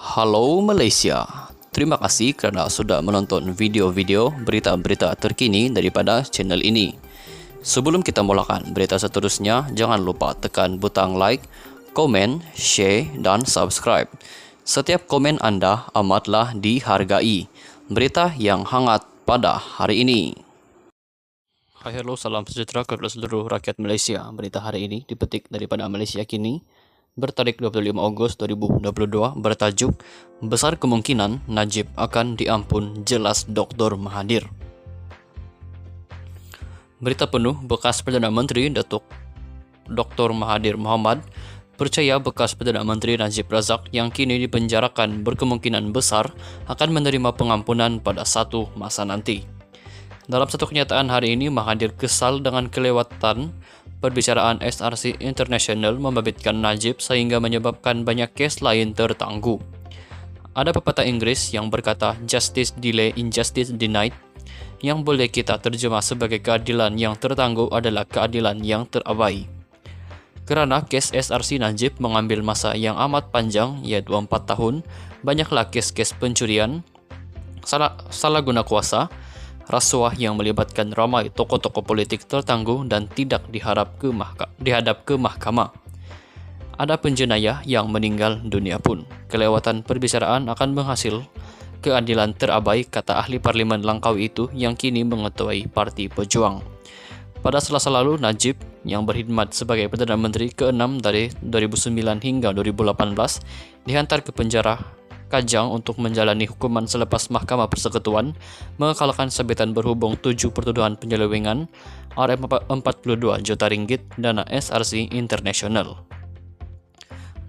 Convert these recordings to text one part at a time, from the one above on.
Halo Malaysia, terima kasih karena sudah menonton video-video berita-berita terkini daripada channel ini. Sebelum kita mulakan berita seterusnya, jangan lupa tekan butang like, komen, share, dan subscribe. Setiap komen Anda amatlah dihargai. Berita yang hangat pada hari ini. Hai, hello, salam sejahtera kepada seluruh rakyat Malaysia. Berita hari ini dipetik daripada Malaysia Kini, bertarik 25 Ogos 2022, bertajuk Besar Kemungkinan Najib Akan Diampun Jelas Dr. Mahathir. Berita penuh, bekas Perdana Menteri Datuk Dr. Mahathir Mohamad percaya bekas Perdana Menteri Najib Razak yang kini dipenjarakan berkemungkinan besar akan menerima pengampunan pada satu masa nanti. Dalam satu kenyataan hari ini, Mahathir kesal dengan kelewatan perbicaraan SRC International membabitkan Najib sehingga menyebabkan banyak kes lain tertangguh. Ada pepatah Inggris yang berkata, "Justice delayed, injustice denied," yang boleh kita terjemah sebagai keadilan yang tertangguh adalah keadilan yang terabai. Kerana kes SRC Najib mengambil masa yang amat panjang, yaitu 4 tahun, banyaklah kes-kes pencurian, salah guna kuasa, rasuah yang melibatkan ramai tokoh-tokoh politik tertangguh dan tidak dihadap ke mahkamah. Ada penjenayah yang meninggal dunia pun. Kelewatan perbicaraan akan menghasil keadilan terabai, kata ahli Parlimen Langkawi itu yang kini mengetuai Parti Pejuang. Pada Selasa lalu, Najib yang berkhidmat sebagai Perdana Menteri ke-6 dari 2009 hingga 2018 dihantar ke penjara Kajang untuk menjalani hukuman selepas Mahkamah Persekutuan mengekalkan sabitan berhubung 7 pertuduhan penyelewengan RM42 juta ringgit dana SRC International.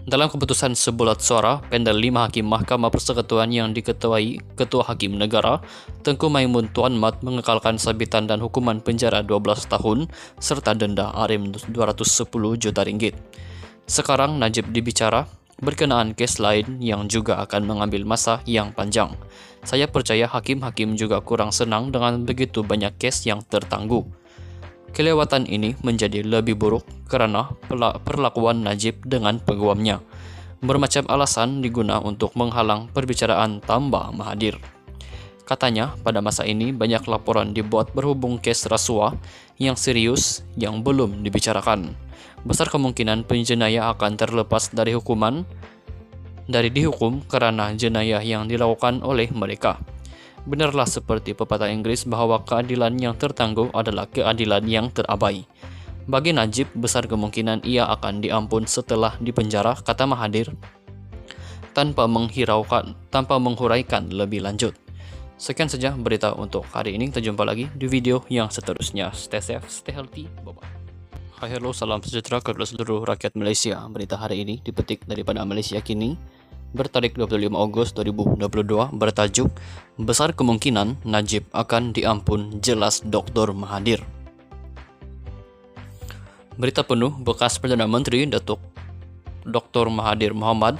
Dalam keputusan sebulat suara, panel 5 hakim Mahkamah Persekutuan yang diketuai Ketua Hakim Negara Tengku Maimun Tuan Mat mengekalkan sabitan dan hukuman penjara 12 tahun serta denda RM210 juta ringgit. Sekarang Najib dibicara berkenaan kes lain yang juga akan mengambil masa yang panjang. Saya percaya hakim-hakim juga kurang senang dengan begitu banyak kes yang tertangguh. Kelewatan ini menjadi lebih buruk kerana perlakuan Najib dengan peguamnya. Bermacam alasan diguna untuk menghalang perbicaraan tambah Mahathir. Katanya, pada masa ini banyak laporan dibuat berhubung kes rasuah yang serius yang belum dibicarakan. Besar kemungkinan penjenayah akan terlepas dari dihukum kerana jenayah yang dilakukan oleh mereka. Benarlah seperti pepatah Inggris bahawa keadilan yang tertangguh adalah keadilan yang terabai. Bagi Najib, besar kemungkinan ia akan diampun setelah dipenjara, kata Mahathir, tanpa menghuraikan lebih lanjut. Sekian saja berita untuk hari ini. Kita jumpa lagi di video yang seterusnya. Stay safe, stay healthy. Bye-bye. Hai, hello, salam sejahtera kepada seluruh rakyat Malaysia. Berita hari ini dipetik daripada Malaysia Kini, bertarik 25 Ogos 2022, bertajuk Besar Kemungkinan Najib Akan Diampun Jelas Dr. Mahathir. Berita penuh, bekas Perdana Menteri Datuk Dr. Mahathir Mohamad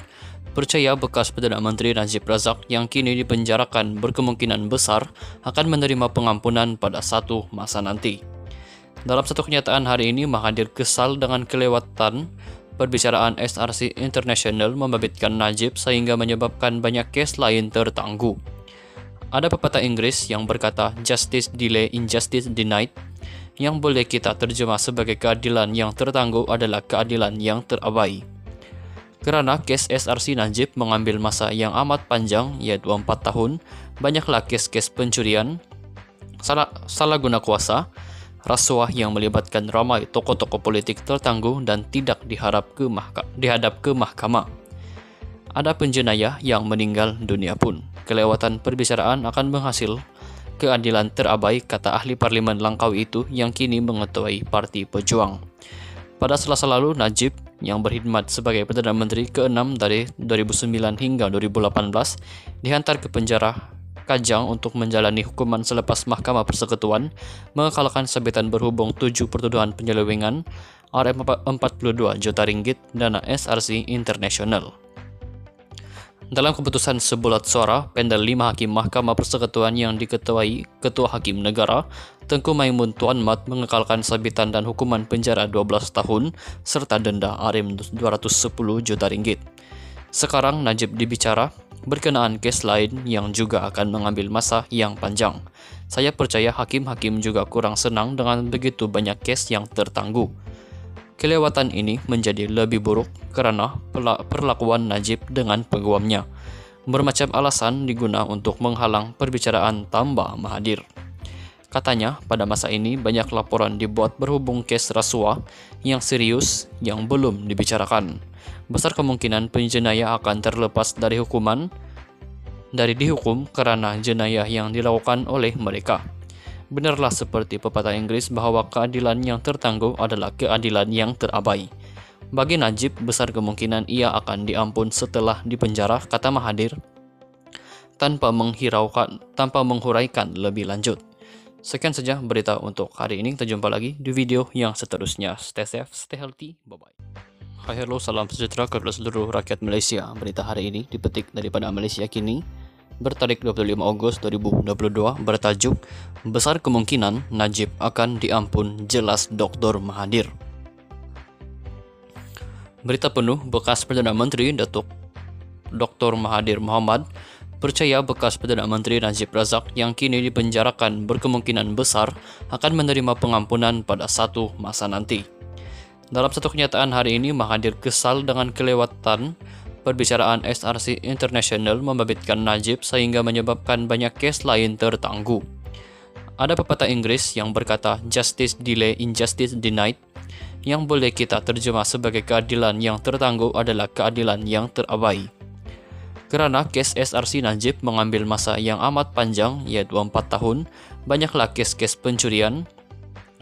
percaya bekas Perdana Menteri Najib Razak yang kini dipenjarakan berkemungkinan besar akan menerima pengampunan pada satu masa nanti. Dalam satu kenyataan hari ini, Mahathir kesal dengan kelewatan perbicaraan SRC International membabitkan Najib sehingga menyebabkan banyak kes lain tertangguh. Ada pepatah Inggris yang berkata, "Justice delayed, injustice denied," yang boleh kita terjemah sebagai keadilan yang tertangguh adalah keadilan yang terabai. Kerana kes SRC Najib mengambil masa yang amat panjang, yaitu 4 tahun, banyaklah kes-kes pencurian, salah guna kuasa, rasuah yang melibatkan ramai tokoh-tokoh politik tertangguh dan tidak dihadap ke mahkamah. Ada penjenayah yang meninggal dunia pun. Kelewatan perbicaraan akan menghasil keadilan terabai, kata ahli Parlimen Langkawi itu yang kini mengetuai Parti Pejuang. Pada Selasa lalu, Najib yang berkhidmat sebagai Perdana Menteri ke-6 dari 2009 hingga 2018 dihantar ke penjara Kajang untuk menjalani hukuman selepas Mahkamah Persekutuan mengekalkan sabitan berhubung 7 pertuduhan penyelewengan RM42 juta ringgit dana SRC International. Dalam keputusan sebulat suara, panel 5 hakim Mahkamah Persekutuan yang diketuai Ketua Hakim Negara Tengku Maimun Tuan Mat mengekalkan sabitan dan hukuman penjara 12 tahun serta denda RM210 juta ringgit. Sekarang Najib dibicara berkenaan case lain yang juga akan mengambil masa yang panjang. Saya percaya hakim-hakim juga kurang senang dengan begitu banyak case yang tertangguh. Kelewatan ini menjadi lebih buruk karena perlakuan Najib dengan peguamnya. Bermacam alasan digunakan untuk menghalang perbicaraan tambah Mahathir. Katanya, pada masa ini banyak laporan dibuat berhubung kes rasuah yang serius yang belum dibicarakan. Besar kemungkinan penjenayah akan terlepas dari dihukum karena jenayah yang dilakukan oleh mereka. Benarlah seperti pepatah Inggris bahwa keadilan yang tertangguh adalah keadilan yang terabai. Bagi Najib, besar kemungkinan ia akan diampun setelah dipenjara, kata Mahathir, tanpa menghuraikan lebih lanjut. Sekian saja berita untuk hari ini. Kita jumpa lagi di video yang seterusnya. Stay safe, stay healthy, bye-bye. Hai, hello, salam sejahtera kepada seluruh rakyat Malaysia. Berita hari ini dipetik daripada Malaysia Kini, bertarik 25 Ogos 2022, bertajuk besar kemungkinan Najib akan diampun, jelas Dr. Mahathir. Berita penuh, bekas Perdana Menteri Datuk Dr. Mahathir Mohamad percaya bekas Perdana Menteri Najib Razak yang kini dipenjarakan berkemungkinan besar akan menerima pengampunan pada satu masa nanti. Dalam satu kenyataan hari ini, Mahathir kesal dengan kelewatan perbicaraan SRC International membabitkan Najib sehingga menyebabkan banyak kes lain tertangguh. Ada pepatah Inggris yang berkata, "Justice delayed, injustice denied," yang boleh kita terjemah sebagai keadilan yang tertangguh adalah keadilan yang terabai. Kerana kes SRC Najib mengambil masa yang amat panjang, yaitu 4 tahun, banyaklah kes-kes pencurian,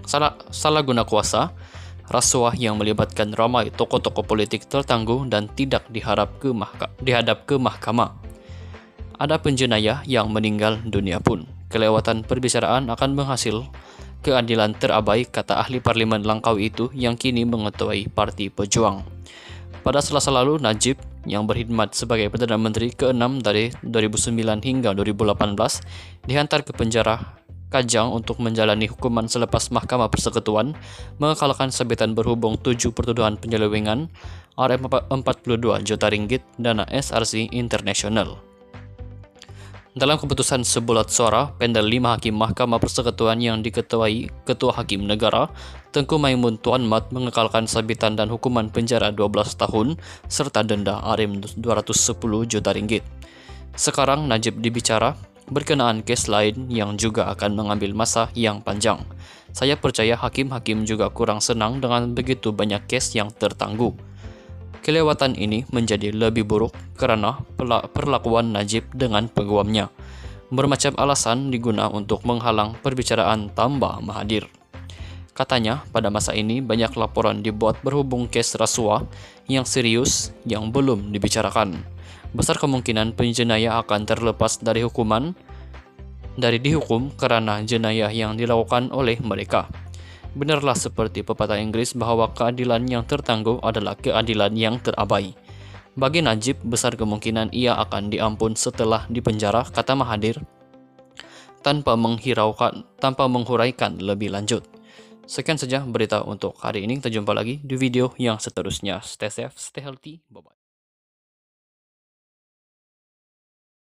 salah guna kuasa, rasuah yang melibatkan ramai tokoh-tokoh politik tertangguh dan tidak dihadap ke mahkamah. Ada penjenayah yang meninggal dunia pun. Kelewatan perbicaraan akan menghasil keadilan terabai, kata ahli Parlimen Langkawi itu yang kini mengetuai Parti Pejuang. Pada Selasa lalu, Najib yang berkhidmat sebagai Perdana Menteri ke-6 dari 2009 hingga 2018 dihantar ke penjara Kajang untuk menjalani hukuman selepas Mahkamah Persekutuan mengekalkan sabitan berhubung 7 pertuduhan penyelewengan RM42 juta ringgit dana SRC International. Dalam keputusan sebulat suara, panel 5 hakim Mahkamah Persekutuan yang diketuai Ketua Hakim Negara Tengku Maimun Tuan Mat mengekalkan sabitan dan hukuman penjara 12 tahun serta denda RM210 juta ringgit. Sekarang Najib dibicara berkenaan kes lain yang juga akan mengambil masa yang panjang. Saya percaya hakim-hakim juga kurang senang dengan begitu banyak kes yang tertangguh. Kelewatan ini menjadi lebih buruk karena perlakuan Najib dengan peguamnya. Bermacam alasan digunakan untuk menghalang perbicaraan tambah Mahathir. Katanya, pada masa ini banyak laporan dibuat berhubung kes rasuah yang serius yang belum dibicarakan. Besar kemungkinan penjenayah akan terlepas dari dihukum karena jenayah yang dilakukan oleh mereka. Benarlah seperti pepatah Inggris bahwa keadilan yang tertangguh adalah keadilan yang terabai. Bagi Najib, besar kemungkinan ia akan diampun setelah dipenjara, kata Mahathir, tanpa menghuraikan lebih lanjut. Sekian saja berita untuk hari ini. Kita jumpa lagi di video yang seterusnya. Stay safe, stay healthy, bye-bye.